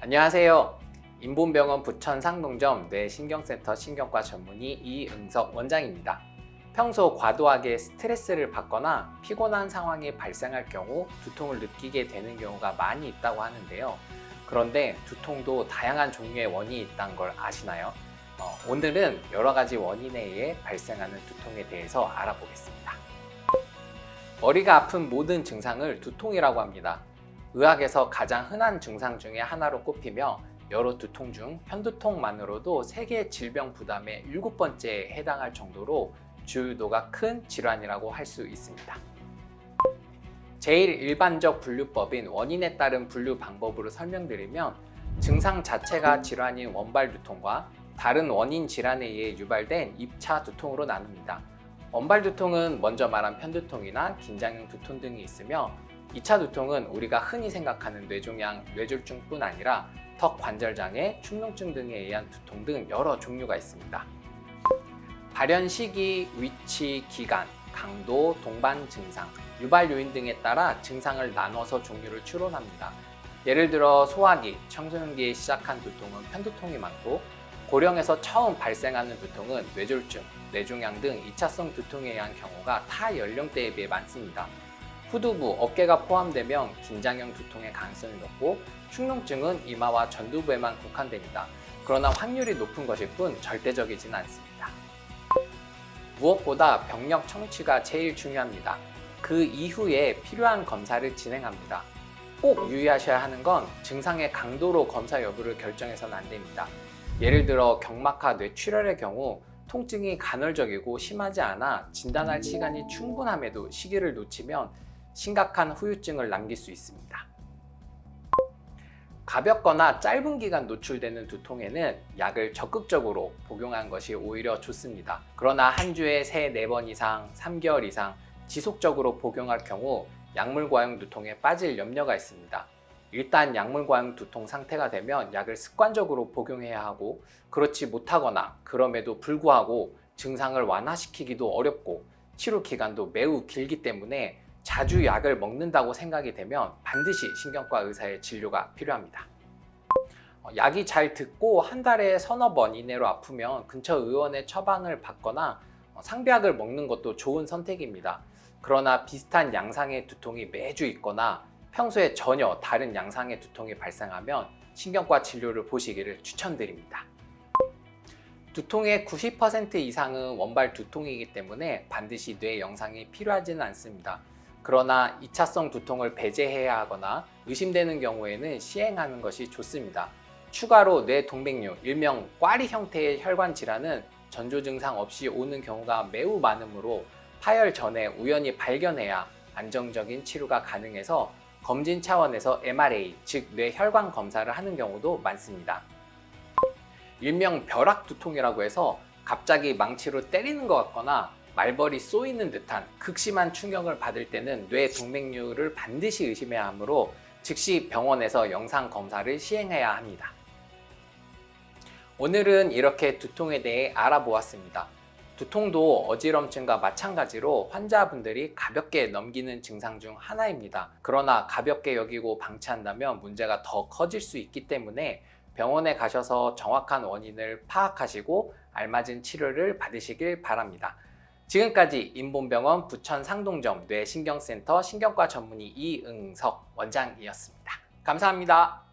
안녕하세요. 인본병원 부천 상동점 뇌신경센터 신경과 전문의 이응석 원장입니다. 평소 과도하게 스트레스를 받거나 피곤한 상황이 발생할 경우 두통을 느끼게 되는 경우가 많이 있다고 하는데요. 그런데 두통도 다양한 종류의 원인이 있다는 걸 아시나요? 오늘은 여러 가지 원인에 의해 발생하는 두통에 대해서 알아보겠습니다. 머리가 아픈 모든 증상을 두통이라고 합니다. 의학에서 가장 흔한 증상 중에 하나로 꼽히며 여러 두통 중 편두통만으로도 세계 질병 부담의 7번째에 해당할 정도로 주요도가 큰 질환이라고 할 수 있습니다. 제일 일반적 분류법인 원인에 따른 분류 방법으로 설명드리면 증상 자체가 질환인 원발 두통과 다른 원인 질환에 의해 유발된 입차 두통으로 나눕니다. 원발 두통은 먼저 말한 편두통이나 긴장형 두통 등이 있으며 2차 두통은 우리가 흔히 생각하는 뇌종양, 뇌졸중뿐 아니라 턱 관절장애, 축농증 등에 의한 두통 등 여러 종류가 있습니다. 발현 시기, 위치, 기간, 강도, 동반 증상, 유발 요인 등에 따라 증상을 나눠서 종류를 추론합니다. 예를 들어 소화기, 청소년기에 시작한 두통은 편두통이 많고 고령에서 처음 발생하는 두통은 뇌졸중, 뇌종양 등 2차성 두통에 의한 경우가 타 연령대에 비해 많습니다. 후두부, 어깨가 포함되면 긴장형 두통의 가능성이 높고 축농증은 이마와 전두부에만 국한됩니다. 그러나 확률이 높은 것일 뿐 절대적이지는 않습니다. 무엇보다 병력 청취가 제일 중요합니다. 그 이후에 필요한 검사를 진행합니다. 꼭 유의하셔야 하는 건 증상의 강도로 검사 여부를 결정해서는 안 됩니다. 예를 들어 경막하 뇌출혈의 경우 통증이 간헐적이고 심하지 않아 진단할 시간이 충분함에도 시기를 놓치면 심각한 후유증을 남길 수 있습니다. 가볍거나 짧은 기간 노출되는 두통에는 약을 적극적으로 복용하는 것이 오히려 좋습니다. 그러나 한 주에 3, 4번 이상, 3개월 이상 지속적으로 복용할 경우 약물 과용 두통에 빠질 염려가 있습니다. 일단 약물 과용 두통 상태가 되면 약을 습관적으로 복용해야 하고 그렇지 못하거나 그럼에도 불구하고 증상을 완화시키기도 어렵고 치료 기간도 매우 길기 때문에 자주 약을 먹는다고 생각이 되면 반드시 신경과 의사의 진료가 필요합니다. 약이 잘 듣고 한 달에 서너 번 이내로 아프면 근처 의원의 처방을 받거나 상비약을 먹는 것도 좋은 선택입니다. 그러나 비슷한 양상의 두통이 매주 있거나 평소에 전혀 다른 양상의 두통이 발생하면 신경과 진료를 보시기를 추천드립니다. 두통의 90% 이상은 원발 두통이기 때문에 반드시 뇌 영상이 필요하지는 않습니다. 그러나 2차성 두통을 배제해야 하거나 의심되는 경우에는 시행하는 것이 좋습니다. 추가로 뇌동맥류, 일명 꽈리 형태의 혈관 질환은 전조 증상 없이 오는 경우가 매우 많으므로 파열 전에 우연히 발견해야 안정적인 치료가 가능해서 검진 차원에서 MRA, 즉 뇌혈관 검사를 하는 경우도 많습니다. 일명 벼락 두통이라고 해서 갑자기 망치로 때리는 것 같거나 말벌이 쏘이는 듯한 극심한 충격을 받을 때는 뇌동맥류를 반드시 의심해야 하므로 즉시 병원에서 영상 검사를 시행해야 합니다. 오늘은 이렇게 두통에 대해 알아보았습니다. 두통도 어지럼증과 마찬가지로 환자분들이 가볍게 넘기는 증상 중 하나입니다. 그러나 가볍게 여기고 방치한다면 문제가 더 커질 수 있기 때문에 병원에 가셔서 정확한 원인을 파악하시고 알맞은 치료를 받으시길 바랍니다. 지금까지 인본병원 부천 상동점 뇌신경센터 신경과 전문의 이응석 원장이었습니다. 감사합니다.